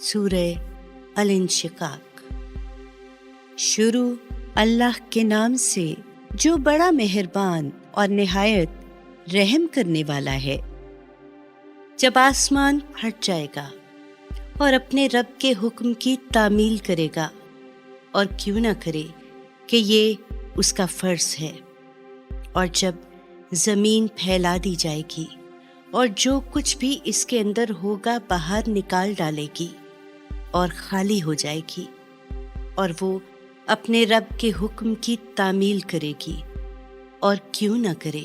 سورہ الانشقاق۔ شروع اللہ کے نام سے جو بڑا مہربان اور نہایت رحم کرنے والا ہے۔ جب آسمان پھٹ جائے گا اور اپنے رب کے حکم کی تعمیل کرے گا، اور کیوں نہ کرے کہ یہ اس کا فرض ہے، اور جب زمین پھیلا دی جائے گی اور جو کچھ بھی اس کے اندر ہوگا باہر نکال ڈالے گی اور خالی ہو جائے گی، اور وہ اپنے رب کے حکم کی تعمیل کرے گی، اور کیوں نہ کرے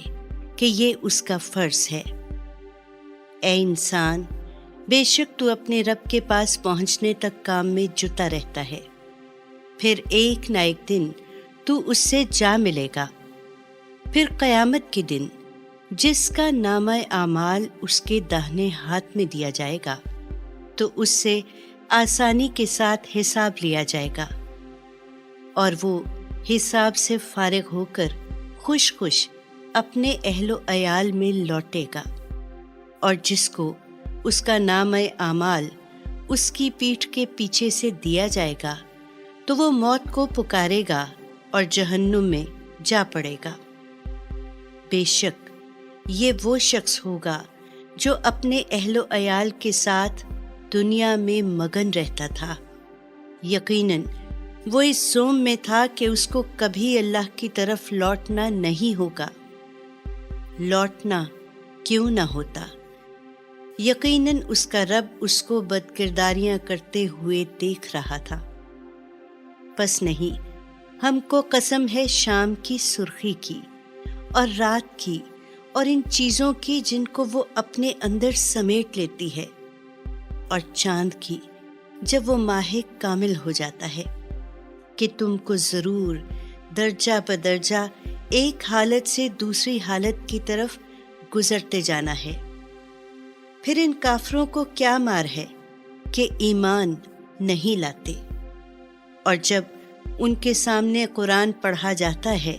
کہ یہ اس کا فرض ہے۔ اے انسان، بے شک تو اپنے رب کے پاس پہنچنے تک کام میں جتا رہتا ہے، پھر ایک نہ ایک دن تو اس سے جا ملے گا۔ پھر قیامت کے دن جس کا نامہ اعمال اس کے داہنے ہاتھ میں دیا جائے گا تو اس سے آسانی کے ساتھ حساب لیا جائے گا، اور وہ حساب سے فارغ ہو کر خوش خوش اپنے اہل و عیال میں لوٹے گا۔ اور جس کو اس کا نامہ اعمال اس کی پیٹھ کے پیچھے سے دیا جائے گا تو وہ موت کو پکارے گا اور جہنم میں جا پڑے گا۔ بے شک یہ وہ شخص ہوگا جو اپنے اہل و عیال کے ساتھ دنیا میں مگن رہتا تھا، یقیناً وہ اس زوم میں تھا کہ اس کو کبھی اللہ کی طرف لوٹنا نہیں ہوگا۔ لوٹنا کیوں نہ ہوتا، یقیناً اس کا رب اس کو بدکرداریاں کرتے ہوئے دیکھ رہا تھا۔ پس نہیں، ہم کو قسم ہے شام کی سرخی کی اور رات کی اور ان چیزوں کی جن کو وہ اپنے اندر سمیٹ لیتی ہے، اور چاند کی جب وہ ماہ کامل ہو جاتا ہے، کہ تم کو ضرور درجہ بدرجہ ایک حالت سے دوسری حالت کی طرف گزرتے جانا ہے۔ پھر ان کافروں کو کیا مار ہے کہ ایمان نہیں لاتے، اور جب ان کے سامنے قرآن پڑھا جاتا ہے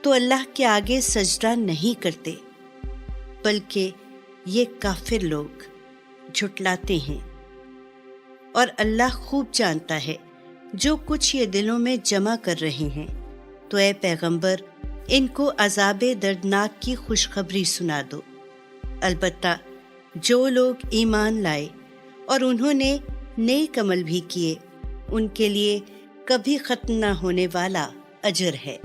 تو اللہ کے آگے سجدہ نہیں کرتے، بلکہ یہ کافر لوگ جھٹلاتے ہیں۔ اور اللہ خوب جانتا ہے جو کچھ یہ دلوں میں جمع کر رہے ہیں، تو اے پیغمبر ان کو عذاب دردناک کی خوشخبری سنا دو۔ البتہ جو لوگ ایمان لائے اور انہوں نے نیک عمل بھی کیے، ان کے لیے کبھی ختم نہ ہونے والا اجر ہے۔